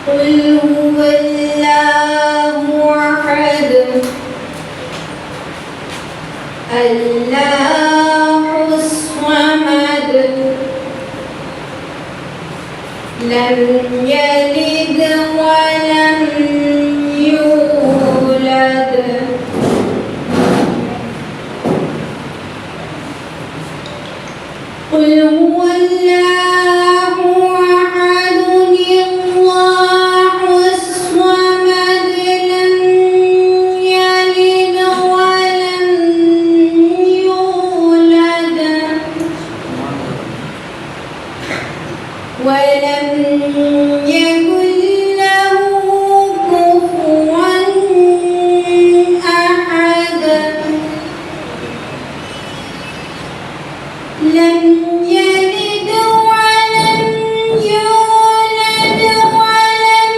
قل هو الله أحد الله الصمد لم يلد ولم يولد قل هو الله أحد الله الصمد لم يلد ولم يولد ولم يكن له كفوا أحد لم يلد ولم يولد ولم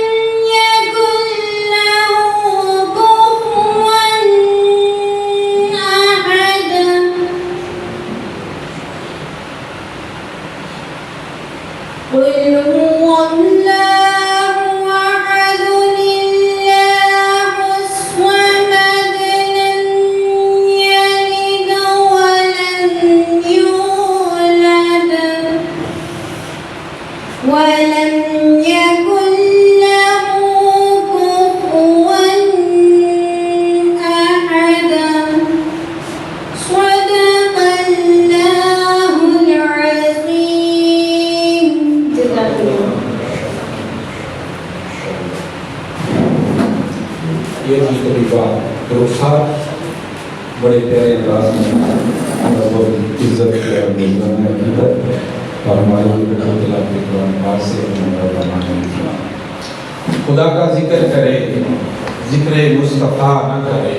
يكن له كفوا أحد قل هو الله أحد الله الصمد لم يلد ولم يولد ولم يكن له كفوا أحد صدق الله العظيم. جزاك الله. یہ بھی کبھی بات بھروسہ بڑے پیارے انداز میں بہت عزت ہے اور ہماری قرآن پاک سے خدا کا ذکر کرے ذکر مصطفیٰ نہ کرے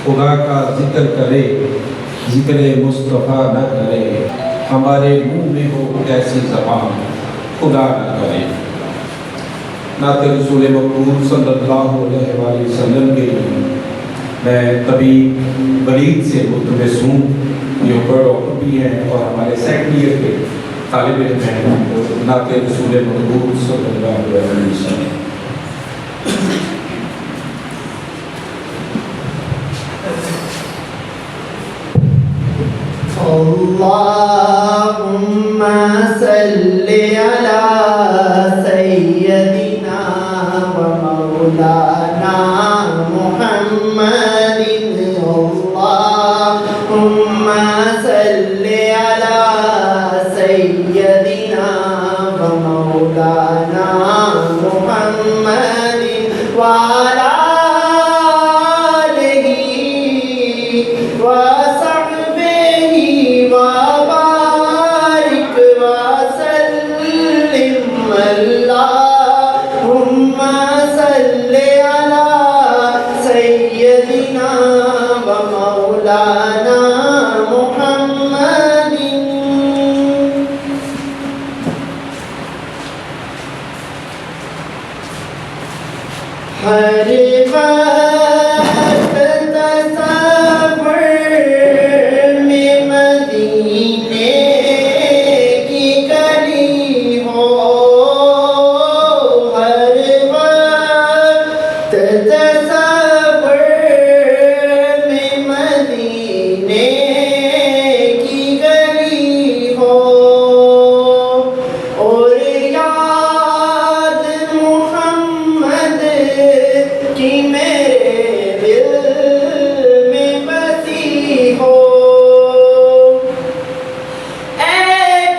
خدا کا ذکر کرے ذکر مصطفیٰ نہ کرے ہمارے منہ میں ہو ایسی زبان خدا نہ کرے نعت رسول مقبول صلی اللہ علیہ وآلہ وسلم کے لیے میں طبی ولید سے ملتمس ہوں جو بڑا بھی ہیں اور ہمارے سیکنڈ ایئر کے طالب علم ہیں نعت رسول مقبول صلی اللہ علیہ وسلم. اللهم صل على سيدنا ومولانا محمد اللهم صل على سيدنا ومولانا محمد وعلى آله وصحبه وبارك وسلم اللهم صل على سيدنا ومولانا محمد. ہر وقت تصور میں مدینے کی گلی ہو ہر وقت تصور میں مدینے کی گلی ہو اور یاد محمد کی میرے دل میں بسی ہو اے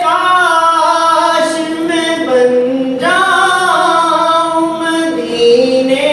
کاش میں بن جاؤں مدینے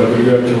WHO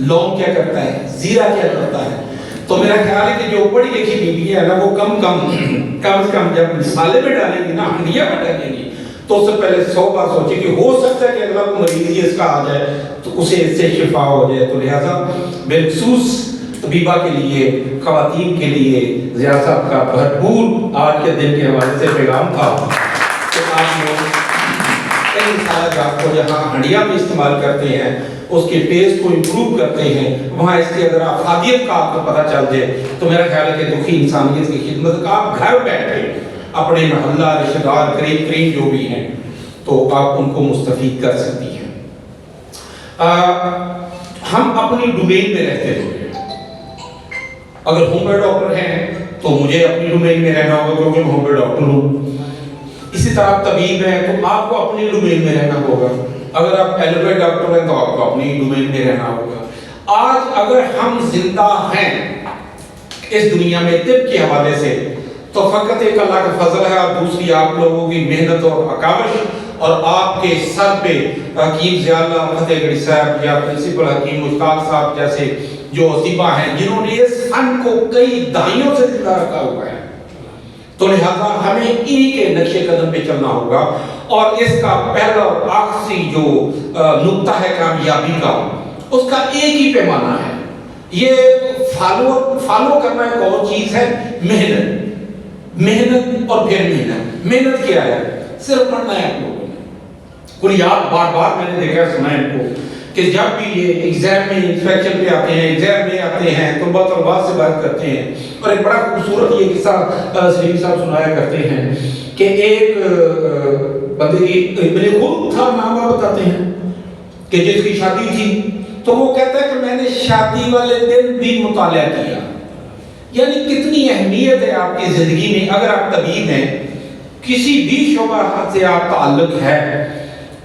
لونگ کیا کرتا ہے, زیرہ کیا کرتا ہے. تو میرا خیال ہے کہ جو پڑھی لکھی بیوی ہے نا وہ کم از کم جب مسالے میں ڈالیں گی نا, ہنڈیا میں ڈالیں گی, تو اس سے پہلے 100 بار سوچے کہ ہو سکتا ہے کہ اگلا کو مریض ہی اس کا آ جائے تو اسے اس سے شفا ہو جائے. تو لہٰذا بالخصوص طبیبہ کے لیے, خواتین کے لیے ضیاء صاحب کا بھرپور آج کے دن کے حوالے سے پیغام تھا کہ آپ لوگ کئی مسالہ جات کو جہاں ہنڈیا میں استعمال کرتے ہیں اس کے ٹیسٹ کو امپروو کرتے ہیں, وہاں اس کی اگر افادیت کا آپ کو پتہ چل جائے تو میرا خیال ہے کہ دکھی انسانیت کی خدمت کا آپ گھر بیٹھے اپنے محلہ رشتہ دار قریب قریب جو بھی ہیں تو آپ ان کو مستفید کر سکتی ہیں. ہم اپنی ڈومین میں رہتے ہیں. اگر ہوم میڈ ڈاکٹر ہیں تو مجھے اپنی ڈومین میں رہنا ہوگا کیونکہ میں ہوم میڈ ڈاکٹر ہوں. اسی طرح طبیب ہیں تو آپ کو اپنی ڈومین میں رہنا ہوگا. اگر آپ ایلوپیتھ ڈاکٹر ہیں تو آپ کو اپنی ڈومین میں رہنا ہوگا. آج اگر ہم زندہ ہیں اس دنیا میں طب کے حوالے سے تو فقط ایک اللہ کا فضل ہے اور دوسری آپ لوگوں کی محنت اور اکاوش اور آپ کے سر پہ حکیم ضیاء اللہ فتح گڑھی صاحب یا پرنسپل حکیم مشتاق صاحب جیسے جو اسیبہ ہیں جنہوں نے اس فن کو کئی دہائیوں سے زندہ رکھا ہوا ہے. تو لہذا ہمیں انہی کے نقش قدم پہ چلنا ہوگا اور اس کا پہلا اور آخری جو نقطہ ہے کامیابی کا اس کا ایک ہی پیمانہ ہے. یہ فالو کرنا ایک اور چیز ہے, محنت اور پھر محنت. محنت کیا ہے؟ صرف پڑھنا ہے آپ لوگوں نے. کلیات بار بار میں نے دیکھا سنا ان کو کہ جب بھی یہ ایگزام میں انسپیکشن پہ آتے ہیں, ایگزام میں آتے ہیں, طلباء سے بات کرتے ہیں اور ایک بڑا خوبصورت یہ قصہ سلیم صاحب سنایا کرتے ہیں کہ ایک بندے کی میرے خود تھا نام بتاتے ہیں کہ جس کی شادی تھی تو وہ کہتا ہے کہ میں نے شادی والے دن بھی مطالعہ کیا. یعنی کتنی اہمیت ہے آپ کی زندگی میں. اگر آپ طبیب ہیں, کسی بھی شعبہ سے آپ تعلق ہے,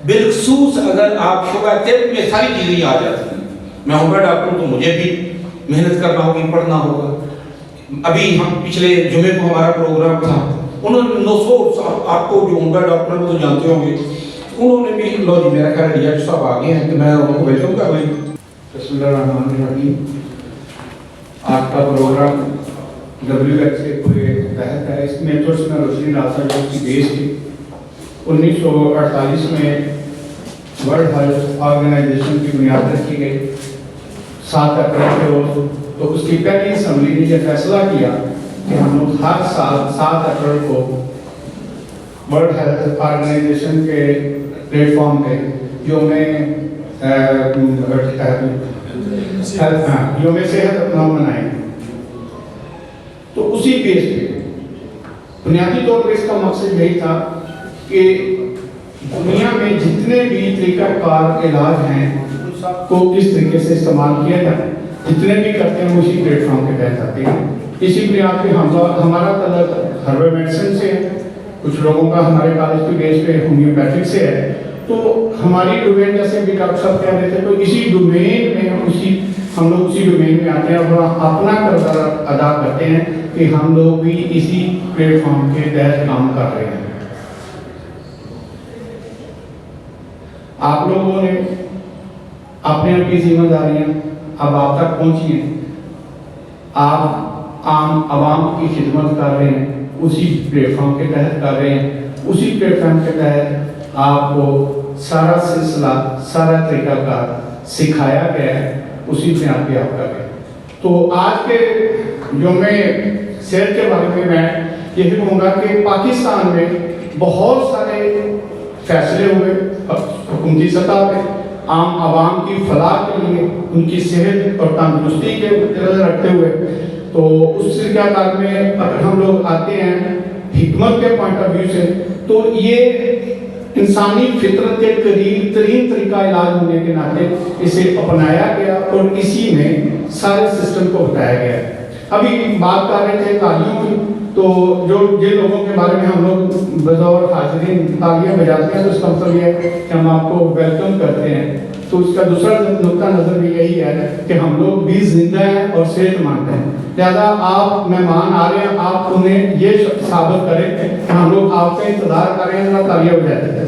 بالخصوص اگر آپ شعبہ طب میں ساری چیزیں آ جاتی ہیں. میں ہوم میڈ ڈاکٹر تو مجھے بھی محنت کرنا ہوگی, پڑھنا ہوگا. ابھی ہم پچھلے جمعے کو ہمارا پروگرام تھا, انہوں نے 900 آپ کو جو ہوم میڈ ڈاکٹر تو جانتے ہوں گے, انہوں نے بھی لو جی میرا خیال ڈی ایچ صاحب آ گئے ہیں کہ میں ان کو ویلکم کر رہی ہوں. بسم اللہ الرحمن الرحیم. آج کا پروگرام WH کے پورے تحت ہے. اس میں تھوڑی سی میں روشنی ڈال سکتا ہوں کی بیس کی 1948 میں ورلڈ ہیلتھ آرگنائزیشن کی بنیاد رکھی گئی 7 اپریل کے روز. تو اس کی پہلی اسمبلی نے یہ فیصلہ کیا کہ ہم لوگ ہر سال 7 اپریل کو ورلڈ ہیلتھ آرگنائزیشن کے پلیٹ فارم پہ یوم صحت اپنا منائیں. تو اسی بیس پہ بنیادی طور پر اس کا مقصد یہی تھا کہ دنیا میں جتنے بھی طریقہ کار علاج ہیں ان سب کو کس طریقے سے استعمال کیا جائے. جتنے بھی کرتے ہیں وہ اسی پلیٹ فارم کے تحت آتے ہیں. اسی بنیاد پہ ہمارا تعلق ہربل میڈیسن سے ہے, کچھ لوگوں کا ہمارے کالج کے بیس پہ ہومیوپیتھک سے ہے. تو ہماری ڈومین جیسے بھی ڈاکٹر صاحب کہہ رہے تھے تو اسی ڈومین میں ہم لوگ اسی ڈومین میں آتے ہیں اور اپنا کردار ادا کرتے ہیں کہ ہم لوگ بھی اسی پلیٹ فارم کے تحت کام کر رہے ہیں. آپ لوگوں نے اپنے اپنی ذمہ داریاں اب آپ تک پہنچی ہیں. آپ عام عوام کی خدمت کر رہے ہیں, اسی پلیٹ فارم کے تحت کر رہے ہیں. اسی پلیٹ فارم کے تحت آپ کو سارا سلسلہ سارا طریقہ کار سکھایا گیا ہے, اسی میں آپ آپ کر رہے ہیں. تو آج کے یوم صحت کے بارے میں یہی کہوں گا کہ پاکستان میں بہت سارے فیصلے ہوئے حکومتی سطح پہ عام عوام کی فلاح کے لیے, ان کی صحت اور تندرستی کے نظر رکھتے ہوئے. تو اس طریقہ کار میں اگر ہم لوگ آتے ہیں حکمت کے پوائنٹ آف ویو سے تو یہ انسانی فطرت کے قریب ترین طریقہ علاج ہونے کے ناطے اسے اپنایا گیا اور اسی میں سارے سسٹم کو بتایا گیا. ابھی بات کر رہے تھے تالیوں کی, تو جو جن لوگوں کے بارے میں ہم لوگ بطور حاضرین تالیاں بجاتے ہیں تو اس کا مطلب یہ ہے کہ ہم آپ کو ویلکم کرتے ہیں. تو اس کا دوسرا نقطہ نظر بھی یہی ہے کہ ہم لوگ بھی زندہ ہیں اور صحت مند ہیں. لہٰذا آپ مہمان آ رہے ہیں, آپ انہیں یہ ثابت کریں کہ ہم لوگ آپ کا انتظار کر رہے ہیں. تالیاں بجاتے ہیں.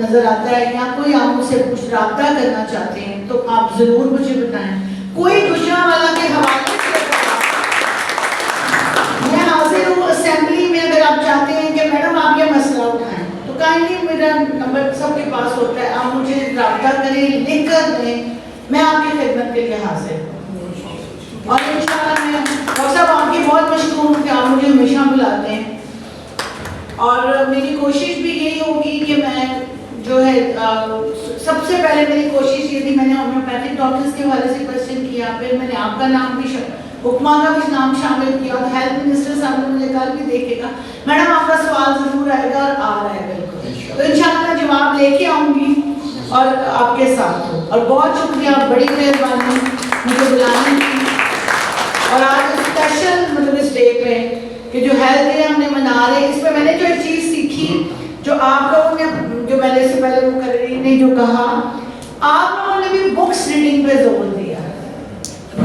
نظر آتا ہے یا کوئی آپ مجھ سے کچھ رابطہ کرنا چاہتے ہیں تو آپ ضرور مجھے بتائیں. کوئی گجرانوالہ کے حوالے سے میں حاضر ہوں اسمبلی میں. اگر آپ چاہتے ہیں کہ میڈم آپ یہ مسئلہ اٹھائیں تو کائنڈلی میرا نمبر سب کے پاس ہوتا ہے, آپ مجھے رابطہ کریں, لکھ کر دیں, میں آپ کی خدمت کے لیے حاضر ہوں. اور انشاءاللہ میں ڈاکٹر صاحب آپ کی بہت مشکور ہوں کہ آپ مجھے ہمیشہ بلاتے ہیں. اور میری کوشش بھی یہی ہوگی کہ میں جو ہے سب سے پہلے میری کوشش یہ تھی, میں نے ہومیوپیتھک ڈاکٹرز کے حوالے سے کوشچن کیا, پھر میں نے آپ کا نام بھی حکمہ کا بھی نام شامل کیا, اور ہیلتھ منسٹر صاحب نے مجھے کل بھی دیکھے گا میڈم آپ کا سوال ضرور آئے گا, اور آ رہا ہے بالکل. تو انشاءاللہ میں جواب لے کے آؤں گی اور آپ کے ساتھ ہوں. اور بہت شکریہ, بڑی مہربانی مجھے بلانے کی. اور آج اسپیشل مطلب اس ڈے پہ کہ جو ہیلتھ ڈے ہم نے منا رہے ہیں, اس پہ میں نے جو ایک چیز سیکھی جو آپ لوگوں نے, جو میں نے اس سے پہلے مقررین نے جو کہا, آپ لوگوں نے بھی بکس ریڈنگ پہ زور دیا.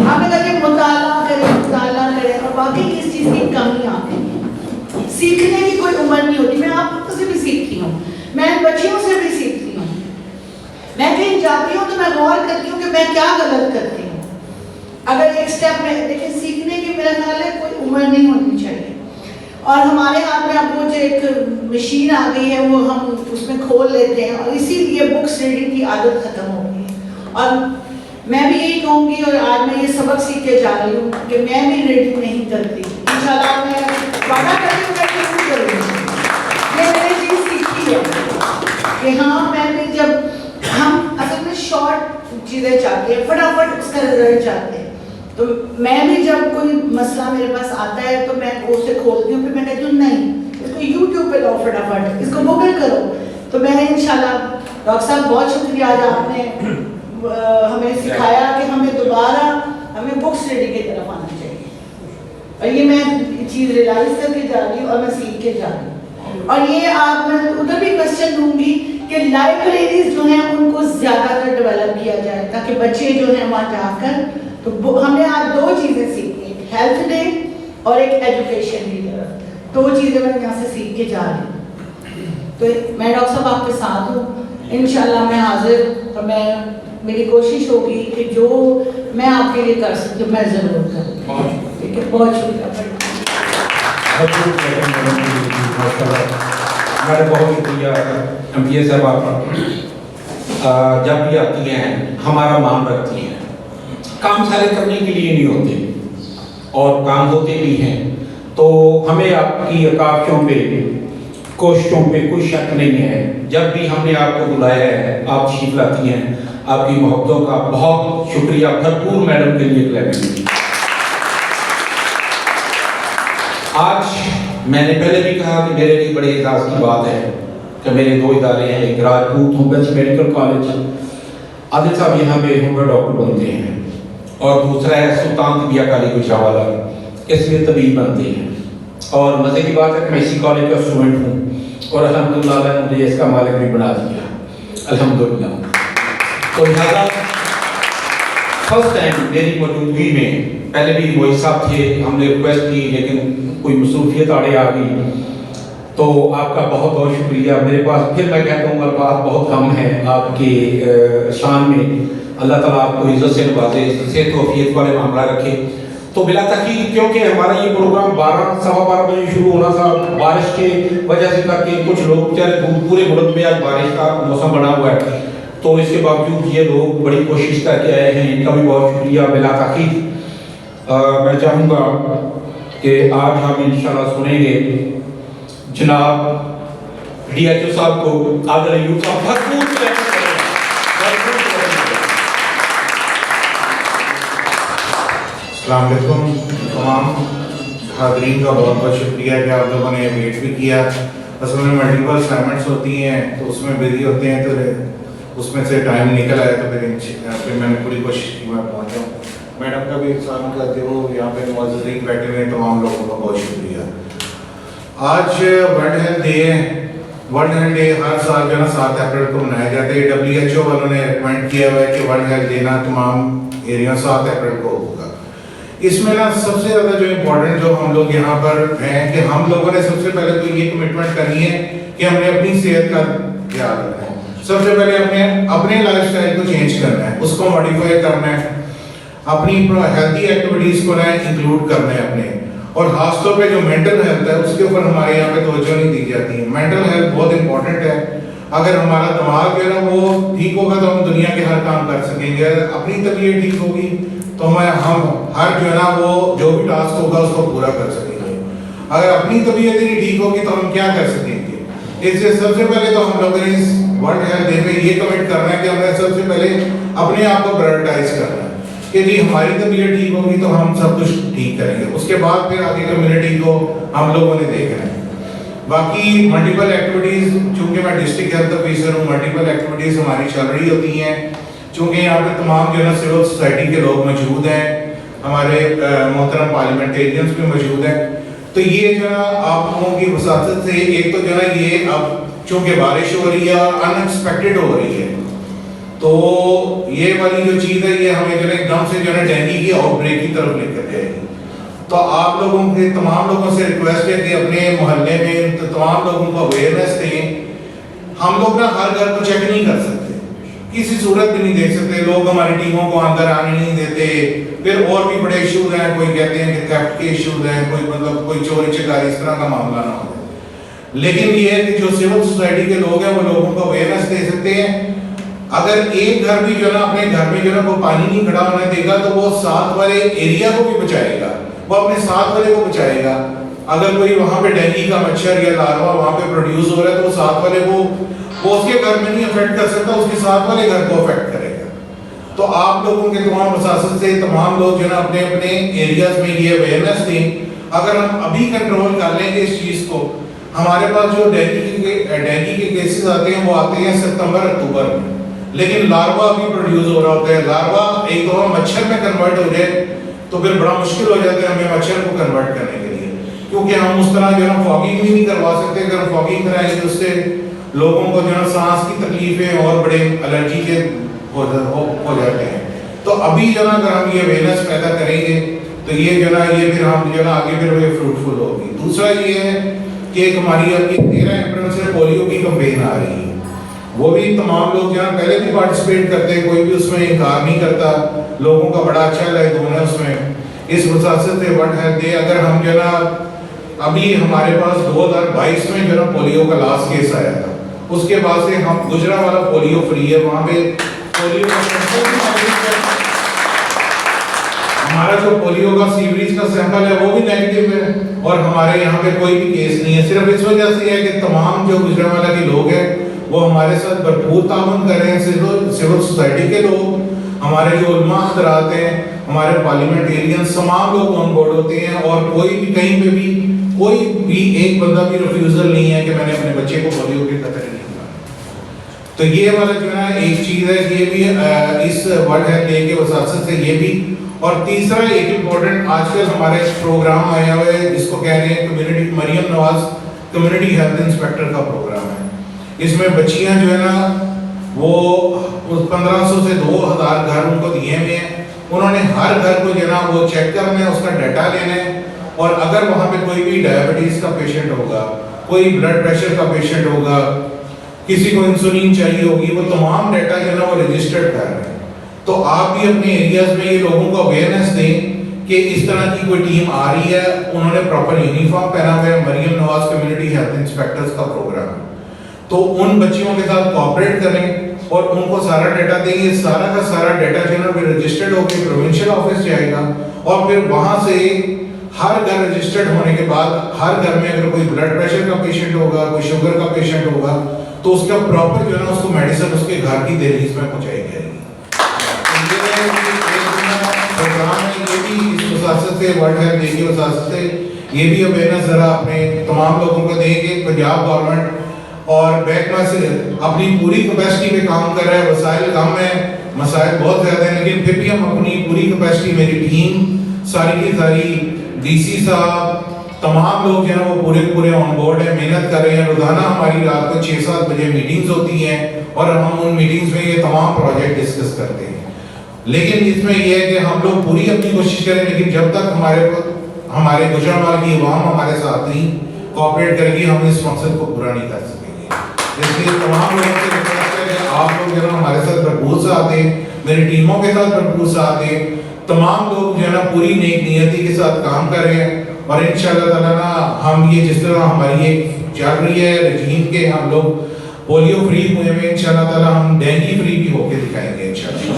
آپ نے کہا کہ مطالعہ کریں, اور واقعی اس چیز کی کمی آ گئی. سیکھنے کی کوئی عمر نہیں ہوتی. میں آپ لوگوں سے بھی سیکھتی ہوں, میں بچیوں سے بھی سیکھتی ہوں. میں کہیں جاتی ہوں تو میں غور کرتی ہوں کہ میں کیا غلط کرتی ہوں. اگر ایک سٹیپ میں لیکن سیکھنے کی میرا خیال ہے کوئی عمر نہیں ہونی چاہیے. اور ہمارے ہاتھ میں اب وہ جو ایک مشین آ گئی ہے وہ ہم اس میں کھول لیتے ہیں, اور اسی لیے بکس ریڈنگ کی عادت ختم ہو گئی ہے. اور میں بھی یہی کہوں گی, اور آج میں یہ سبق سیکھ کے جا رہی ہوں کہ میں بھی ریڈنگ نہیں کرتی. انشاءاللہ میں وعدہ کرتی ہوں کہ ضرور کروں گی. یہ میں نے چیز سیکھی ہے کہ ہاں میں بھی, جب ہم اصل میں شارٹ چیزیں چاہتے ہیں, فٹافٹ اس کا رزلٹ چاہتے ہیں, تو میں بھی جب کوئی مسئلہ میرے پاس آتا ہے تو میں اسے کھولتی ہوں, پھر میں کہتی ہوں نہیں اس کو یوٹیوب پہ لاؤ, فٹافٹ اس کو گوگل کرو. تو میں انشاءاللہ ڈاکٹر صاحب بہت شکریہ, آج آپ نے ہمیں سکھایا کہ ہمیں دوبارہ ہمیں بکس ریڈنگ کی طرف آنا چاہیے. اور یہ میں چیز ریلائز کر کے جا رہی ہوں اور میں سیکھ کے جا رہی ہوں. اور یہ آپ میں ادھر بھی کوشچن دوں گی کہ لائبریریز جو ہیں ان کو زیادہ تر ڈیولپ کیا جائے تاکہ بچے جو ہیں وہاں جا کر, تو ہم نے آج دو چیزیں سیکھی, ایک ہیلتھ ڈے اور ایک ایجوکیشن کی طرف. دو چیزیں میں یہاں سے سیکھ کے جا رہی ہوں. تو میں ڈاکٹر صاحب آپ کے ساتھ ہوں, انشاءاللہ میں حاضر, اور میری کوشش ہوگی کہ جو میں آپ کے لیے کر سکتی ہوں میں ضرور کروں. ٹھیک ہے, بہت شکریہ. بہت شکریہ MPA صاحب, آپ جب بھی آتی ہیں ہمارا مان رکھتی ہیں. کام سارے کرنے کے لیے نہیں ہوتے, اور کام ہوتے بھی ہیں, تو ہمیں آپ کی کاوشوں پہ, کوششوں پہ کوئی شک نہیں ہے. جب بھی ہم نے آپ کو بلایا ہے آپ تشریف لاتی ہیں. آپ کی محبتوں کا بہت شکریہ. بھرپور میڈم کے لیے کلیپنگ. آج میں نے پہلے بھی کہا کہ میرے لیے بڑے اعزاز کی بات ہے کہ میرے دو ادارے ہیں, ایک راجپوت ہومس میڈیکل کالج, عادل صاحب یہاں پہ ہومر ڈاکٹر بنتے ہیں, اور دوسرا ہے سلطان طبیہ کالج گجرانوالہ, اس میں طبیب بنتے ہیں. اور مزے کی بات ہے کہ میں اسی کالج کا اسٹوڈنٹ ہوں, اور الحمدللہ مجھے اس کا مالک بھی بنا دیا, الحمدللہ. تو لہٰذا فرسٹ ٹائم میری موجودگی میں, پہلے بھی وہی صاحب تھے, ہم نے ریکویسٹ کی لیکن کوئی مصروفیت آڑے آ گئی, تو آپ کا بہت بہت شکریہ. میرے پاس پھر میں کہتا ہوں بات بہت کم ہے آپ کی شان میں. اللہ تعالیٰ آپ کو عزت سے نوازے, صحت و عافیت والے معاملہ رکھے. تو بلا تحقیق کیونکہ ہمارا یہ پروگرام 12 بجے شروع ہونا تھا, بارش کے وجہ سے کر کے کچھ لوگ بیچارے پورے ملک میں آج بارش کا موسم بنا ہوا ہے, تو اس کے باوجود یہ لوگ بڑی کوشش کر کے آئے ہیں, ان کا بھی بہت شکریہ. بلا تحقیق میں چاہوں گا کہ آج ہم انشاءاللہ سنیں گے جناب DHO صاحب کو. عادل ایوب صاحب بھرپور. السلام علیکم تمام حاضرین کا بہت بہت شکریہ کہ آپ لوگوں نے ویٹ بھی کیا. اصل میں ملٹیپل اسائنمنٹس ہوتی ہیں تو اس میں بزی ہوتے ہیں, تو اس میں سے ٹائم نکل آیا, تو پھر میں نے پوری کوشش کی میں پہنچا ہوں. میڈم کا بھی انسان کرتے ہو, یہاں پہ معززین بیٹھے ہوئے تمام لوگوں کا بہت شکریہ. آج ورلڈ ہیلتھ ڈے ہے. ورلڈ ہیلتھ ڈے ہر سال جو ہے نا 7 اپریل کو منایا جاتا ہے. WHO والوں نے ریکمینڈ کیا ہوا ہے کہ ورلڈ ہیلتھ ڈے نا تمام ایریا 7 اپریل کو ہوگا. اس میں نا سب سے زیادہ جو امپورٹنٹ جو ہم لوگ یہاں پر ہیں کہ ہم لوگوں نے سب سے پہلے تو یہ کمٹمنٹ کرنی ہے کہ ہم نے اپنی صحت کا خیال رکھنا ہے. سب سے پہلے اپنے لائف سٹائل کو چینج کرنا ہے, اس کو ماڈیفائی کرنا ہے, اپنی ہیلتھی ایکٹیویٹیز کو انکلوڈ کرنا ہے اپنے, اور خاص طور پہ جو مینٹل ہیلتھ ہے اس کے اوپر ہمارے یہاں پہ توجہ نہیں دی جاتی ہے. مینٹل ہیلتھ بہت امپورٹنٹ ہے. اگر ہمارا دماغ جو ہے نا وہ ٹھیک ہوگا تو ہم دنیا کے ہر کام کر سکیں گے. اپنی طبیعت ٹھیک ہوگی تو ہم ہر جو ہے نا وہ جو بھی ٹاسک ہوگا اس کو پورا کر سکیں گے. اگر اپنی طبیعت ہی نہیں ٹھیک ہوگی تو ہم کیا کر سکیں گے؟ اس لیے سب سے پہلے تو ہم لوگوں نے اس ورلڈ ہیلتھ ڈے پہ یہ کمٹ کرنا ہے کہ ہم نے سب سے پہلے اپنے آپ کو پرائورٹائز کرنا ہے کہ جی ہماری طبیعت ٹھیک ہوگی تو ہم سب کچھ ٹھیک کریں گے. اس کے بعد پھر آگے کمیونٹی کو ہم لوگوں نے دیکھنا ہے. باقی ملٹیپل ایکٹیویٹیز, چونکہ میں ڈسٹرکٹ ہیلتھ آفیسر ہوں, ملٹیپل ایکٹیویٹیز ہماری چل رہی ہوتی ہیں. چونکہ یہاں پہ تمام جو ہے نا سول سوسائٹی کے لوگ موجود ہیں, ہمارے محترم پارلیمنٹیرینز بھی موجود ہیں. تو یہ جو ہے آپ لوگوں کی وساطت سے ایک تو جو ہے نا یہ اب چونکہ بارش ہو رہی ہے اور ان ایکسپیکٹڈ ہو رہی ہے, تو یہ والی جو چیز ہے یہ ہمیں جو ہے ایک دم سے جو ہے نا ڈینگی کی آؤٹ بریک کی طرف لے کر جائے گی. تو آپ لوگوں کے تمام لوگوں سے ریکویسٹ ہے کہ اپنے محلے میں تمام لوگوں کو اویئرنیس دیں. ہم لوگ نا ہر گھر کو چیک نہیں کر سکتے, کسی صورت بھی نہیں دیکھ سکتے. لوگ ہماری ٹیموں کو اندر آنے نہیں دیتے. پھر اور بھی بڑے ایشوز ہیں, کوئی کہتے ہیں کہ تھیفٹ کے ایشوز ہیں, کوئی چوری چکاری اس طرح کا معاملہ نہ ہو. لیکن یہ ہے کہ جو سول سوسائٹی کے لوگ ہیں وہ لوگوں کو اویئرنیس دے سکتے ہیں. اگر ایک گھر بھی جو ہے نا اپنے گھر میں جو ہے نا کوئی پانی نہیں کھڑا ہونے دے گا تو وہ ساتھ والے ایریا کو بھی بچائے گا, وہ اپنے ساتھ والے کو بچائے گا. اگر کوئی وہاں پہ ڈینگی کا مچھر یا لاروا وہاں پہ پروڈیوس ہو رہا ہے تو وہ ساتھ والے کو وہ اس کے گھر میں نہیں افیکٹ کر سکتا, اس کے ساتھ والے گھر کو افیکٹ کرے گا. تو آپ لوگوں کے تمام وساطت سے تمام لوگ جو ہے نا اپنے اپنے ایریاز میں یہ اویئرنیس دیں. اگر ہم ابھی کنٹرول کر لیں گے اس چیز کو, ہمارے پاس جو ڈینگی کے کیسز آتے ہیں وہ آتے ہیں ستمبر اکتوبر میں, لیکن لاروا بھی پروڈیوس ہو رہا ہوتا ہے. لاروا ایک دفعہ مچھر میں کنورٹ ہو جائے تو پھر بڑا مشکل ہو جاتا ہے ہمیں مچھر کو کنورٹ کرنے کے لیے, کیونکہ ہم اس طرح جو ہے نا فاگنگ بھی نہیں کروا سکتے. اگر ہم فاگنگ کرائیں گے اس سے لوگوں کو جو ہے نا سانس کی تکلیفیں اور بڑے الرجی کے ہو جاتے ہیں. تو ابھی جو ہے نا اگر ہم یہ اویئرنیس پیدا کریں گے تو یہ جو ہے نا یہ پھر ہم جو ہے نا آگے پھر وہ فروٹفل ہوگی. دوسرا یہ ہے کہ ایک ہماری اب 13 اپریل سے پولیو کی کمپین آ رہی ہے, وہ بھی تمام لوگ جو ہے پہلے بھی پارٹیسپیٹ کرتے ہیں, کوئی بھی اس میں انکار نہیں کرتا. لوگوں کا بڑا اچھا لائدون ہے اس میں. اس وساطت سے ورلڈ ہیلتھ ڈے اگر ہم جو ہے نا ابھی ہمارے پاس 2022 میں جو ہے نا پولیو کا لاسٹ کیس آیا تھا, اس کے بعد سے ہم گجرا والا پولیو فری ہے, وہاں پہ پولیو کا ہمارا جو پولیو کا سیوریج کا سیمپل ہے وہ بھی نیگیٹو ہے, اور ہمارے یہاں پہ کوئی بھی کیس نہیں ہے. صرف اس وجہ سے ہے کہ تمام جو گجرا والا کے لوگ ہیں وہ ہمارے ساتھ بھرپور تعاون کر رہے ہیں. سول سوسائٹی کے لوگ, ہمارے جو علماء حضرات ہیں, ہمارے پارلیمنٹیرینز, تمام لوگ آن بورڈ ہوتے ہیں, اور کوئی بھی کہیں پہ بھی کوئی بھی ایک بندہ بھی ریفیوزل نہیں ہے کہ میں نے اپنے بچے کو پولیو کے قطرے نہیں دیا. تو یہ والا جو ہے نا ایک چیز ہے, یہ بھی اس ورلڈ ہیلتھ ڈے کے وساطت سے یہ بھی. اور تیسرا ایک امپورٹنٹ آج کل ہمارے پروگرام آیا ہوا ہے جس کو کہہ رہے ہیں community Maryam Nawaz community health inspector کا پروگرام ہے. اس میں بچیاں جو ہے نا وہ 1500 سے 2000 گھر ان کو دیے ہوئے ہیں. انہوں نے ہر گھر کو جو ہے نا وہ چیک کرنا ہے, اس کا ڈیٹا لینا ہے, اور اگر وہاں پہ کوئی بھی ڈائبٹیز کا پیشنٹ ہوگا, کوئی بلڈ پریشر کا پیشنٹ ہوگا, کسی کو انسولین چاہیے ہوگی, وہ تمام ڈیٹا جو ہے نا وہ رجسٹرڈ کر رہے ہیں. تو آپ بھی اپنے ایریاز میں یہ لوگوں کو اویئرنیس دیں کہ اس طرح کی کوئی ٹیم آ رہی ہے, انہوں نے پراپر یونیفارم پہنا ہوا ہے, Maryam Nawaz community health inspectors کا پروگرام ہے. تو ان بچیوں کے ساتھ کوآپریٹ کریں اور ان کو سارا ڈیٹا دیں گے. سارا کا سارا ڈیٹا جو ہے نا پھر رجسٹرڈ ہو کے پروونشل آفس جائے گا, اور پھر وہاں سے ہر گھر رجسٹرڈ ہونے کے بعد ہر گھر میں اگر کوئی بلڈ پریشر کا پیشنٹ ہوگا, کوئی شوگر کا پیشنٹ ہوگا, تو اس کا پراپر جو ہے نا اس کو میڈیسن اس کے گھر کی دہلیز میں پہنچائی جائے گی. پروگرام ہے یہ بھی اس وساطت سے ورلڈ ہیلتھ ڈے کی وساطت سے یہ بھی اویئرنیس ذرا اپنے تمام لوگوں کو دیں گے. پنجاب گورنمنٹ اور محکمہ سے اپنی پوری کیپیسٹی پہ کام کر رہا ہے. وسائل کم ہیں, مسائل بہت زیادہ ہیں, لیکن پھر بھی ہم اپنی پوری کیپیسٹی, میری ٹیم ساری کی ساری, ڈی سی صاحب, تمام لوگ جو ہیں وہ پورے آن بورڈ ہیں, محنت کر رہے ہیں. روزانہ ہماری رات کو 6-7 بجے میٹنگز ہوتی ہیں اور ہم ان میٹنگز میں یہ تمام پروجیکٹ ڈسکس کرتے ہیں. لیکن اس میں یہ ہے کہ ہم لوگ پوری اپنی کوشش کریں, لیکن جب تک ہمارے گجرانوال کی عوام ہمارے ساتھ نہیں کوآپریٹ کرے گی, ہم اس مقصد کو پورا نہیں کر سکیں گے. اس لیے تمام لوگوں سے ریکویسٹ ہے کہ آپ لوگ جو ہے نا ہمارے ساتھ بھرپور ساتھ دیں، میری ٹیموں کے ساتھ بھرپور ساتھ دیں، تمام لوگ جو ہے نا پوری نیک نیتی کے ساتھ کام کر رہے ہیں، اور انشاءاللہ تعالیٰ نا ہم یہ جس طرح ہماری یہ چل رہی ہے رجیم کے، ہم لوگ پولیو فری ہوئے ہیں، انشاءاللہ تعالیٰ ہم ڈینگی فری بھی ہو کے دکھائیں گے انشاءاللہ۔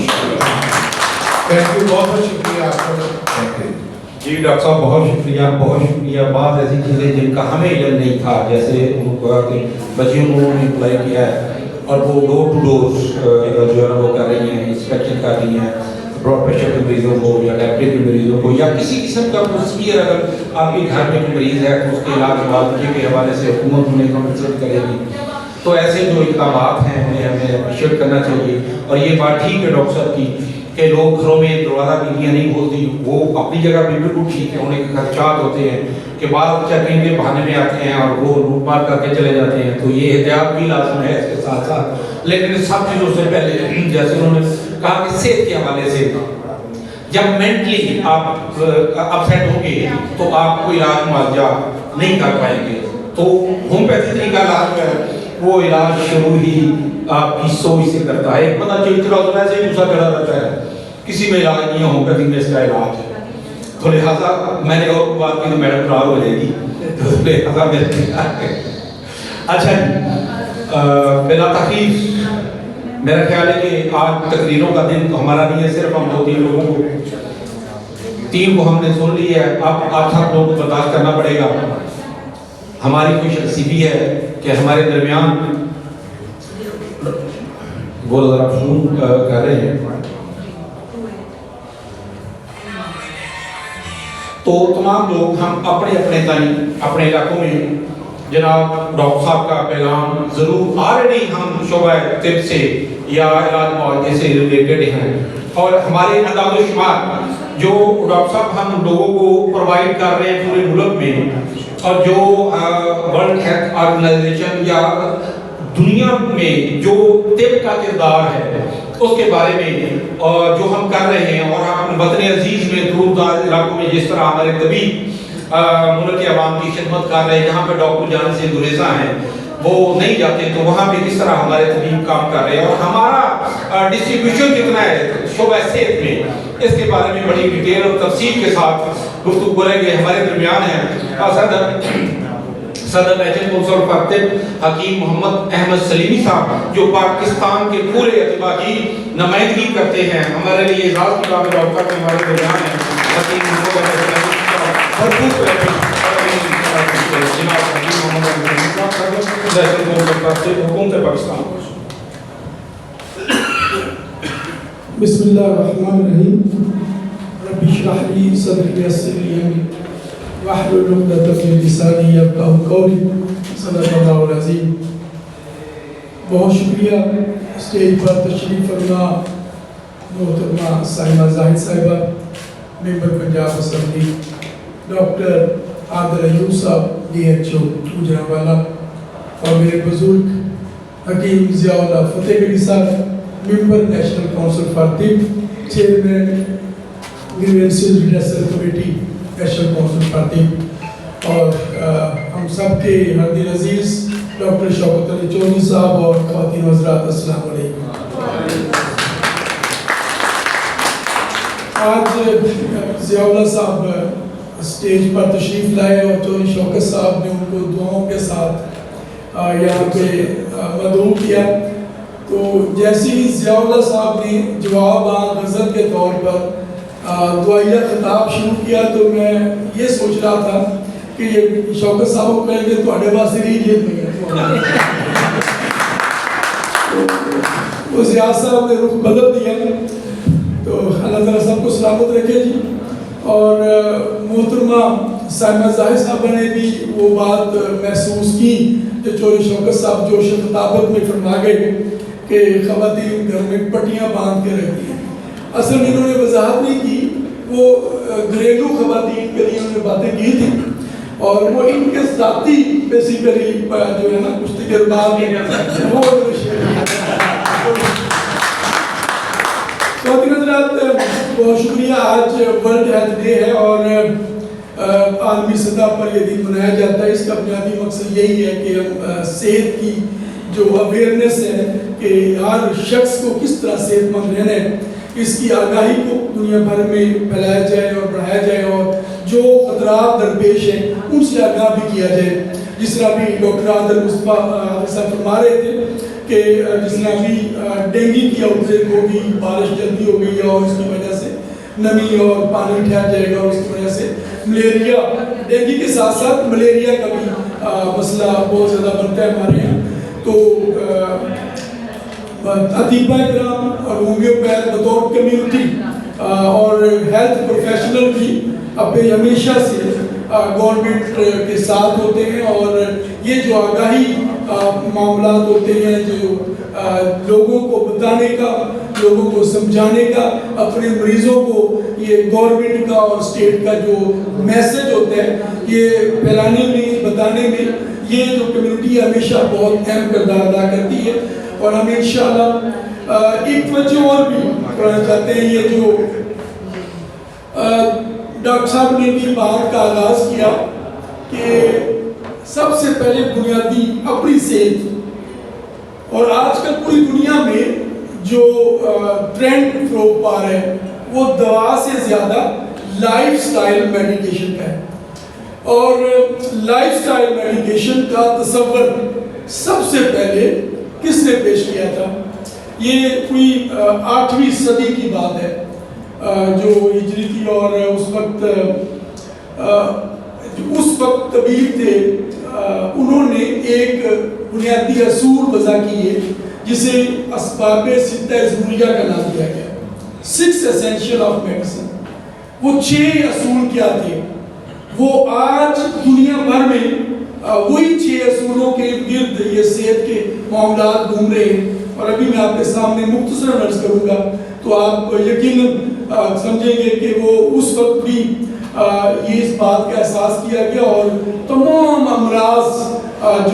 تھینک یو، بہت بہت شکریہ آپ کا، تھینک یو۔ جی ڈاکٹر صاحب بہت شکریہ۔ بعض ایسی چیزیں جن کا ہمیں علم نہیں تھا، جیسے انہوں نے کہا کہ بچیوں کو انہوں نے اپلائی کیا ہے اور وہ ڈور ٹو ڈور جو ہے نا وہ کر رہی ہیں، انسپیکشن کر رہی ہیں بلڈ پریشر کے مریضوں کو یا ڈائبٹیز کے مریضوں کو یا کسی قسم کا پروسیجر اگر آپ کے گھر میں کوئی مریض ہے تو اس کے علاج معالجے کے حوالے سے حکومت انہیں کمپنسیٹ کرے گی۔ تو ایسے جو اقدامات ہیں انہیں ہمیں اپریشیٹ کرنا چاہیے۔ اور یہ بات ٹھیک ہے ڈاکٹر صاحب کی کہ لوگ گھروں میں دروازہ بیویاں نہیں کھولتی، وہ اپنی جگہ پہ بالکل ٹھیک ہے، انہیں خدشات ہوتے ہیں کہ بعض چیکنگ کے بہانے میں آتے ہیں اور وہ لوٹ مار کر کے چلے جاتے ہیں، تو یہ احتیاط بھی لازم ہے اس کے ساتھ ساتھ۔ لیکن سب چیزوں سے پہلے جیسے انہوں نے کہا کہ صحت کے حوالے سے جب مینٹلی آپ اپسیٹ ہوں گے تو آپ کوئی علاج معالجہ نہیں کر پائیں گے، تو ہومیوپیتھی طریقہ علاج ہے وہ علاج شروع ہی آپ کی سوچ سے کرتا ہے۔ ایک بندہ چڑچڑا ہوتا ہے ایسے ہی غصہ چڑھا رہتا ہے، کسی میں علاج نہیں ہے، ہومیوپیتھی میں اس کا علاج ہے۔ تو لہٰذا میں نے اور بات کی تو میڈم ناراض ہو جائے گی، تو لہٰذا اچھا جی بلا تاخیر میرا خیال ہے کہ آج تقریروں کا دن تو ہمارا نہیں ہے، صرف ہم 2-3 لوگوں کو 3 کو ہم نے سن لی ہے، اب آپ سب لوگوں کو برداشت کرنا پڑے گا۔ ہماری کوئی شخصی بھی ہے کہ ہمارے درمیان وہ ذرا فون کر رہے ہیں، تو تمام لوگ ہم اپنے اپنے تائیں اپنے علاقوں میں جناب ڈاکٹر صاحب کا پیغام ضرور آلریڈی ہم شعبہ طب سے یا علاج معالجے سے ریلیٹڈ ہیں، اور ہمارے انداز و شمار جو ڈاکٹر صاحب ہم لوگوں کو پرووائڈ کر رہے ہیں پورے ملک میں، اور جو ورلڈ ہیلتھ آرگنائزیشن یا دنیا میں جو طب کا کردار ہے اس کے بارے میں جو ہم کر رہے ہیں، اور ہم وطن عزیز میں دور دراز علاقوں میں جس طرح ہمارے طبیب ملک کے عوام کی خدمت کر رہے ہیں، جہاں پہ ڈاکٹر جان سے گریزاں ہیں وہ نہیں جاتے، تو وہاں پہ کس طرح ہمارے طبیب کام کر رہے ہیں اور ہمارا ڈسٹریبیوشن کتنا ہے شعبہ صحت میں، اس کے بارے میں بڑی ڈیٹیل اور تفصیل کے ساتھ گفتگو کریں گے۔ ہمارے درمیان ہیں صدر نیشنل کونسل فار طب حکیم محمد احمد سلیمی صاحب، جو پاکستان کے پورے اطباء کی نمائندگی کرتے ہیں۔ ہمارے لیے اعزاز کی بات ہے کہ ہمارے درمیان ہیں حکیم محمد احمد سلیمی صاحب، بھرپور جناب حکیم محمد احمد سلیمی صاحب نیشنل کونسل فار طب حکومت پاکستان۔ بسم اللہ الرحمن الرحیم، رب اشرح لی صدری ویسر لی امری واحلل عقدۃ من لسانی یفقہوا قولی، صدق اللہ العظیم۔ بہت شکریہ اسٹیج پر تشریف فرما محترمہ سائمہ زاہد صاحبہ، ممبر پنجاب اسمبلی، ڈاکٹر عادل ایوب صاحب DHO گوجرانوالہ، اور میرے بزرگ حکیم ضیاء اللہ فتح گڑھی صاحب، ممبر نیشنل کونسل فار طب، chairman grievances redressal committee national council for طب، اور ہم سب کے ہر دل عزیز ڈاکٹر شوکت علی چودھری صاحب اور خواتین حضرات، السلام علیکم۔ آج ضیاء اللہ صاحب اسٹیج پر تشریف لائے اور چودھری شوکت صاحب نے ان کو دعاؤں کے ساتھ یہاں پہ مدعو کیا، تو جیسے ہی ضیاء اللہ صاحب نے جواب غزل کے طور پر دعائیہ خطاب شروع کیا، تو میں یہ سوچ رہا تھا کہ یہ شوکت صاحب کو کہیں گے تو اڈے واسطے نہیں جیت نہیں ہے، تو ضیاء صاحب نے رخ بدل دیا۔ تو اللہ تعالیٰ سب کو سلامت رکھے جی۔ اور محترمہ سائمہ زاہد صاحبہ نے بھی وہ بات محسوس کی جو چودھری شوکت صاحب جو خطابت میں فرما گئے کہ خواتین گھر میں پٹیاں باندھ کے رہتی ہیں، اصل میں انہوں نے وضاحت نہیں کی، وہ گھریلو خواتین کے لیے انہوں نے باتیں کی تھی، اور وہ ان کے ذاتی بیسیکلی جو ہے نا کچھ تجربات وہ خواتین حضرات بہت شکریہ۔ آج ورلڈ ہیلتھ ڈے ہے اور عالمی سطح پر یہ دن منایا جاتا ہے۔ اس کا بنیادی مقصد یہی ہے کہ ہم صحت کی جو اویئرنیس ہے کہ ہر شخص کو کس طرح صحت مند رہنا ہے، اس کی آگاہی کو دنیا بھر میں پھیلایا جائے اور بڑھایا جائے، اور جو خطرات درپیش ہیں ان سے آگاہ بھی کیا جائے. جس طرح بھی ڈاکٹر عادل مصطفیٰ صاحب فرما رہے تھے کہ جس طرح بھی ڈینگی کی آؤٹ بریک ہوگی، بارش جلدی ہو گئی ہے اور اس کی وجہ سے نمی اور پانی ٹھہر جائے گا، اور اس کی وجہ سے ملیریا، ڈینگی کے ساتھ ساتھ ملیریا کا بھی مسئلہ بہت زیادہ بنتا ہے ہمارے یہاں. تو اطباء کرام اور ہومیوپیتھ بطور کمیونٹی اور ہیلتھ پروفیشنل بھی اپنے ہمیشہ سے گورنمنٹ کے ساتھ ہوتے ہیں، اور یہ جو آگاہی معاملات ہوتے ہیں، جو لوگوں کو بتانے کا، لوگوں کو سمجھانے کا، اپنے مریضوں کو یہ گورنمنٹ کا اور اسٹیٹ کا جو میسج ہوتا ہے یہ پھیلانے میں، بتانے میں، یہ جو کمیونٹی ہمیشہ بہت اہم کردار ادا کرتی ہے. اور ہم انشاءاللہ ایک وجہ اور بھی کرنا چاہتے ہیں. یہ جو ڈاکٹر صاحب نے بھی بات کا آغاز کیا کہ سب سے پہلے بنیادی اپنی صحت، اور آج کل پوری دنیا میں جو ٹرینڈ فروغ پا رہے ہیں وہ دوا سے زیادہ لائف سٹائل میڈیکیشن کا ہے. اور لائف سٹائل میڈیکیشن کا تصور سب سے پہلے کس نے پیش کیا تھا؟ یہ کوئی 8ویں صدی کی بات ہے جو ہجری تھی، اور اس وقت طبیب تھے، انہوں نے ایک بنیادی اصول وضع کیے جسے اسباب ستہ ضروریہ کا نام دیا گیا، 6 essential of medicine. وہ 6 اصول کیا تھے؟ وہ آج دنیا بھر میں وہی 6 اصولوں کے گرد یہ صحت کے معاملات گھوم رہے ہیں. اور ابھی میں آپ کے سامنے مختصر عرض کروں گا تو آپ یقیناً سمجھیں گے کہ وہ اس وقت بھی یہ اس بات کا احساس کیا گیا، اور تمام امراض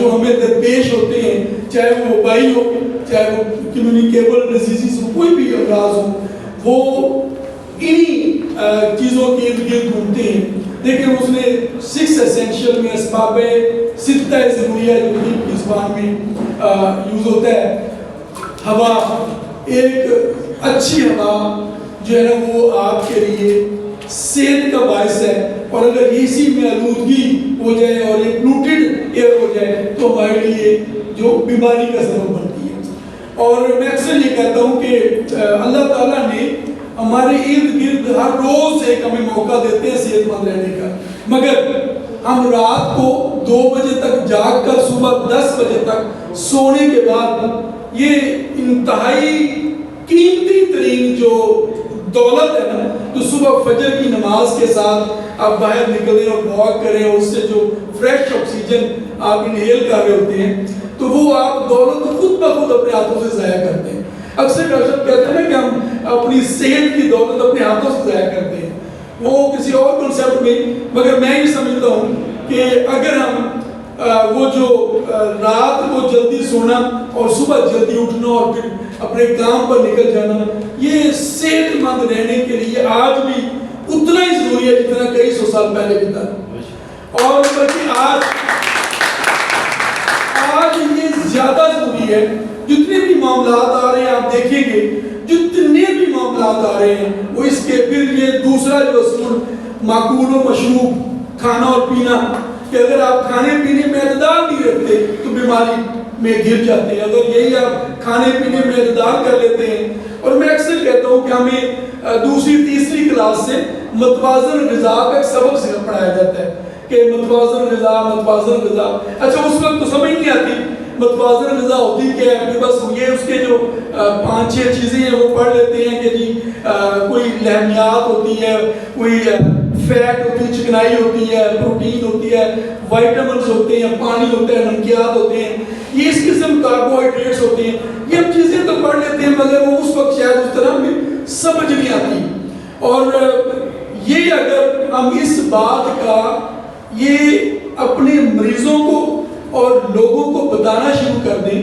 جو ہمیں درپیش ہوتے ہیں، چاہے وہ وبائی ہو، چاہے وہ کمیونیکیبل ڈیزیزز ہو، کوئی بھی امراض ہو، وہ انہی چیزوں کے ارد گرد گھومتے ہیں. لیکن اس نے 6 essential میں اسباب ستہ ضروریہ جو کی زبان میں یوز ہوتا ہے. ہوا، ایک اچھی ہوا جو ہے نا وہ آپ کے لیے صحت کا باعث ہے، اور اگر اسی میں آلودگی ہو جائے اور ایک پولوٹڈ ایئر ہو جائے تو ہمارے لیے جو بیماری کا سبب بنتی ہے. اور میں اکثر یہ کہتا ہوں کہ اللہ تعالیٰ نے ہمارے ارد گرد ہر روز ایک ہمیں موقع دیتے ہیں صحت مند رہنے کا، مگر ہم رات کو 2 بجے تک جاگ کر صبح 10 بجے تک سونے کے بعد یہ انتہائی قیمتی ترین جو دولت ہے نا، جو صبح فجر کی نماز کے ساتھ آپ باہر نکلیں اور واک کریں اور اس سے جو فریش آکسیجن آپ انہیل کر رہے ہوتے ہیں، تو وہ آپ دولت خود بخود اپنے ہاتھوں سے ضائع کرتے ہیں. اکثر ڈاکٹر کہتے ہیں نا کہ ہم اپنی صحت کی دولت اپنے ہاتھوں سے ضائع کرتے ہیں، وہ کسی اور کنسیپٹ میں. مگر میں یہ سمجھتا ہوں کہ اگر ہم وہ جو رات کو جلدی سونا اور صبح جلدی اٹھنا اور پھر اپنے کام پر نکل جانا، یہ صحت مند رہنے کے لیے آج بھی اتنا ہی ضروری ہے جتنا کئی 100 سال پہلے بھی تھا. اور بلکہ آج یہ زیادہ ضروری ہے. جتنے بھی معاملات آ رہے ہیں آپ دیکھیں گے، جتنے بھی معاملات آ رہے ہیں وہ اس کے پھر یہ دوسرا جو اصول معقول و مشروب، کھانا اور پینا، کہ اگر آپ کھانے پینے میں اعتدال نہیں رکھتے تو بیماری میں گر جاتے ہیں. اگر یہی آپ کھانے پینے میں اعتدال کر لیتے ہیں، اور میں اکثر کہتا ہوں کہ ہمیں دوسری تیسری کلاس سے متوازن غذا کا ایک سبق پڑھایا جاتا ہے کہ متوازن غذا، متوازن غذا. اچھا اس وقت تو سمجھ نہیں آتی متوازن غذا ہوتی کیا ہے، کہ بس یہ اس کے جو 5-6 چیزیں ہیں وہ پڑھ لیتے ہیں کہ جی کوئی لحمیات ہوتی ہے، کوئی فیٹ ہوتی ہے، چکنائی ہوتی ہے، پروٹین ہوتی ہے، وائٹامنز ہوتے ہیں، پانی ہوتا ہے، نمکیات ہوتے ہیں، یہ اس قسم کاربوہائیڈریٹس ہوتے ہیں. یہ ہم چیزیں تو پڑھ لیتے ہیں مگر وہ اس وقت شاید اس طرح ہمیں سمجھ نہیں آتی. اور یہ اگر ہم اس بات کا یہ اپنے مریضوں کو اور لوگوں کو بتانا شروع کر دیں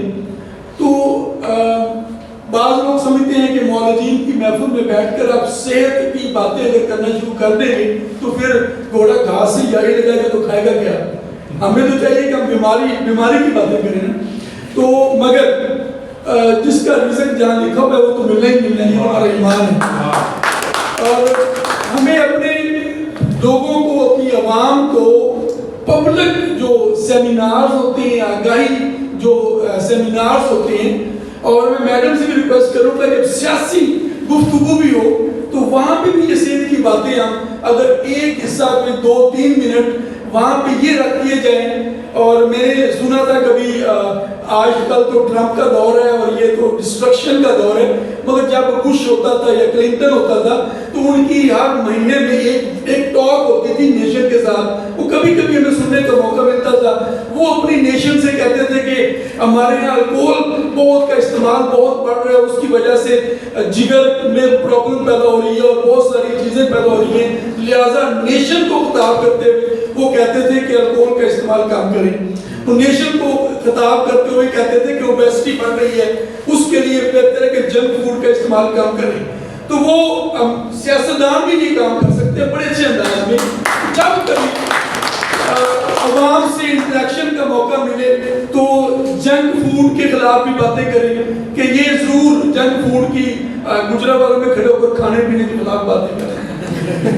تو بعض لوگ سمجھتے ہیں کہ معالجین کی محفل میں بیٹھ کر آپ صحت کی باتیں اگر کرنا شروع کر دیں گے تو پھر گھوڑا گھاس سے جاری لگائے گا تو کھائے گا کیا. ہمیں تو چاہیے کہ ہم بیماری کی باتیں کریں نا. تو مگر جس کا رزق جہاں لکھا ہوا ہے وہ تو ملنا ہی ملنا ہے، یہ ہمارا ایمان ہے۔ اور ہمیں اپنے لوگوں کو، اپنی عوام کو پبلک جو سیمینارز ہوتے ہیں، آگاہی جو سیمینارز ہوتے ہیں، اور میں میڈم سے بھی ریکویسٹ کروں گا جب سیاسی گفتگو بھی ہو تو وہاں پہ بھی یہ صحت کی باتیں ہم اگر ایک حصہ میں 2-3 منٹ وہاں پہ یہ رکھ دیے جائیں۔ اور میں نے سنا تھا کبھی آج کل تو ٹرمپ کا دور ہے اور یہ تو ڈسٹرکشن کا دور ہے، مگر جب بش ہوتا تھا یا کلنٹن ہوتا تھا تو ان کی ہر مہینے میں ایک ٹاک ہوتی تھی نیشن کے ساتھ، وہ کبھی کبھی ہمیں سننے کا موقع ملتا تھا۔ وہ اپنی نیشن سے کہتے تھے کہ ہمارے یہاں الکوہل بہت کا استعمال بہت بڑھ رہا ہے، اس کی وجہ سے جگر میں پرابلم پیدا ہو رہی ہے اور بہت ساری چیزیں پیدا ہو رہی ہیں، لہٰذا نیشن کو خطاب کرتے ہوئے وہ کہتے تھے کہ الکوہل کا استعمال کم کریں۔ وہ نیشن کو خطاب کرتے ہوئے کہتے تھے کہ اوبیسٹی بڑھ رہی ہے، اس کے لیے بہتر ہے کہ جنک فوڈ کا استعمال کم کریں۔ تو وہ سیاستدان بھی نہیں کام کر سکتے بڑے اچھے انداز میں، جب کبھی عوام سے انٹریکشن کا موقع ملے تو جنک فوڈ کے خلاف بھی باتیں کریں کہ یہ ضرور جنک فوڈ کی گجرانوالوں میں کھڑے ہو کر کھانے پینے کے خلاف باتیں کریں۔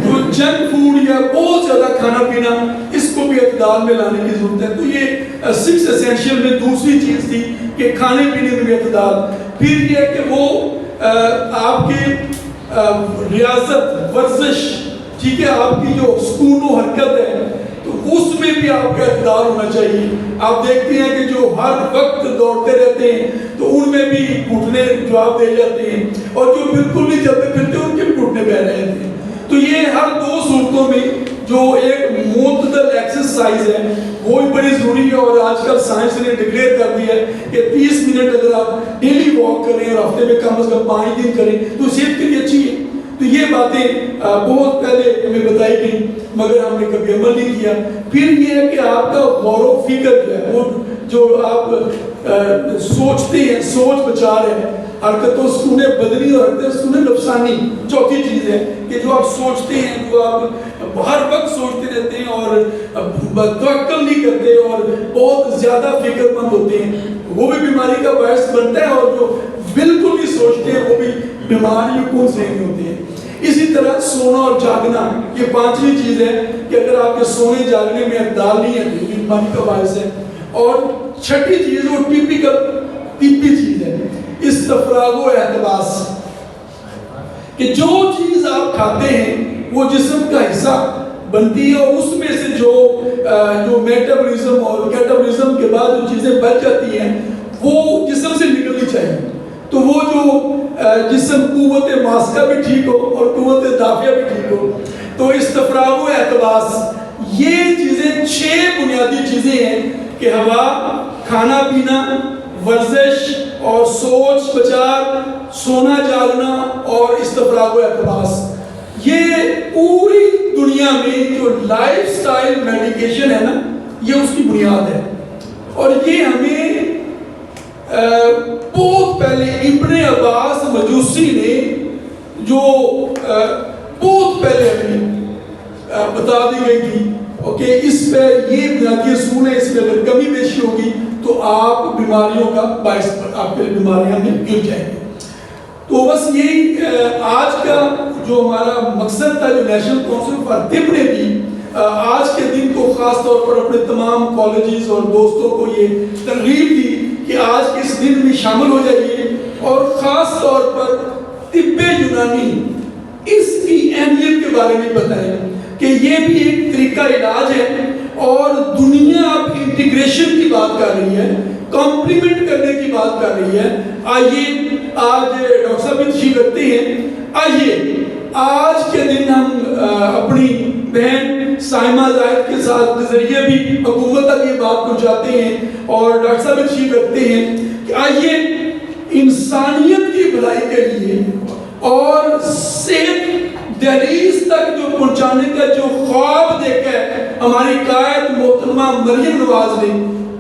تو جنک فوڈ یا بہت زیادہ کھانا پینا اس کو بھی اعتدال میں لانے کی ضرورت ہے۔ تو یہ 6 ایسینشیل میں دوسری چیز تھی کہ کھانے پینے میں بھی اعتدال۔ پھر یہ کہ وہ آپ کی ریاضت، ورزش، ٹھیک ہے، آپ کی جو سکون و حرکت ہے تو اس میں بھی آپ کا اعتدال ہونا چاہیے۔ آپ دیکھتے ہیں کہ جو ہر وقت دوڑتے رہتے ہیں تو ان میں بھی گھٹنے جواب دے جاتے ہیں، اور جو بالکل نہیں چلتے پھرتے ان کے بھی گھٹنے بہ رہے ہیں۔ تو یہ ہر 2 صورتوں میں جو ایک معتدل ایکسرسائز ہے وہ بھی بڑی ضروری ہے، اور آج کل سائنس نے ڈکلیئر کر دیا ہے کہ 30 منٹ اگر آپ ڈیلی واک کریں اور ہفتے میں کم از کم 5 دن کریں تو صحت کے لیے اچھی ہے۔ تو یہ باتیں بہت پہلے ہمیں بتائی گئی مگر ہم نے کبھی عمل نہیں کیا۔ پھر یہ ہے کہ آپ کا غور و فکر جو ہے، وہ جو آپ سوچتے ہیں، سوچ بچار ہے، حرکتوں سکون بدنی اور حرکت سکون نفسانی، چوتھی چیز ہے کہ جو آپ سوچتے ہیں، جو آپ ہر وقت سوچتے رہتے ہیں اور توکل نہیں کرتے اور بہت زیادہ فکر مند ہوتے ہیں، وہ بھی بیماری کا باعث بنتا ہے، اور جو بالکل نہیں سوچتے ہیں وہ بھی بیماریوں کو ذہنی ہوتے ہیں۔ اسی طرح سونا اور جاگنا، یہ 5ویں چیز ہے کہ اگر آپ کے سونے جاگنے میں اعتدال نہیں ہے تو بیماری کا باعث ہے۔ اور 6ٹھی چیز وہ ٹیپیکل طبی چیز ہے، استفراغ و احتباس، کہ جو چیز آپ کھاتے ہیں وہ جسم کا حصہ بنتی ہے، اور اس میں سے جو میٹابولزم اور کیٹابولزم کے بعد جو چیزیں بچ جاتی ہیں وہ جسم سے نکلنی چاہیے۔ تو وہ جو جسم قوت ماسکہ بھی ٹھیک ہو اور قوت دافعہ بھی ٹھیک ہو۔ تو استفراغ و احتباس، یہ چیزیں 6 بنیادی چیزیں ہیں کہ ہوا، کھانا پینا، ورزش اور سوچ بچار، سونا جاگنا اور استفراغ و احتباس، یہ پوری دنیا میں جو لائف سٹائل میڈیکیشن ہے نا، یہ اس کی بنیاد ہے۔ اور یہ ہمیں بہت پہلے ابن عباس مجوسی نے جو بہت پہلے ہمیں بتا دی گئی تھی کہ اس پہ یہ بنیادی اصول ہے، اس میں اگر کمی بیشی ہوگی تو آپ بیماریوں کا باعث، آپ کے بیماریاں میں گر جائیں گے۔ تو بس یہی آج کا جو ہمارا مقصد تھا، جو نیشنل کونسل فار طب نے بھی آج کے دن کو خاص طور پر اپنے تمام کالجز اور دوستوں کو یہ ترغیب دی کہ آج کے اس دن میں شامل ہو جائیے، اور خاص طور پر طب یونانی اس کی اہمیت کے بارے میں بتائیں کہ یہ بھی ایک طریقہ علاج ہے، اور دنیا اب انٹیگریشن کی بات کر رہی ہے، کمپلیمنٹ کرنے کی بات کر رہی ہے۔ آئیے آج ڈاکٹر صاحب بھی تشریف رکھتے ہیں، آئیے آج کے دن ہم اپنی بہن سائمہ زاہد کے ساتھ کے ذریعے بھی حکومت تک یہ بات پہنچاتے ہیں، اور ڈاکٹر صاحب بھی تشریف رکھتے ہیں کہ آئیے انسانیت کی بھلائی کے لیے اور صحت دہلیز تک جو پہنچانے کا جو خواب دیکھا ہے ہماری قائد محترمہ مریم نواز نے،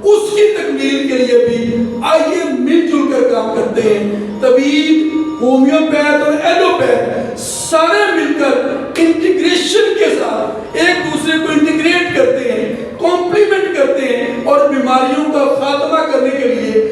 اس کی تکمیل کے لیے بھی آئیے مل جل کر کام کرتے ہیں۔ طبیب، ہومیوپیتھ اور ایلوپیتھ سارے مل کر انٹیگریشن کے ساتھ ایک دوسرے کو انٹیگریٹ کرتے ہیں، کمپلیمنٹ کرتے ہیں، اور بیماریوں کا خاتمہ کرنے کے لیے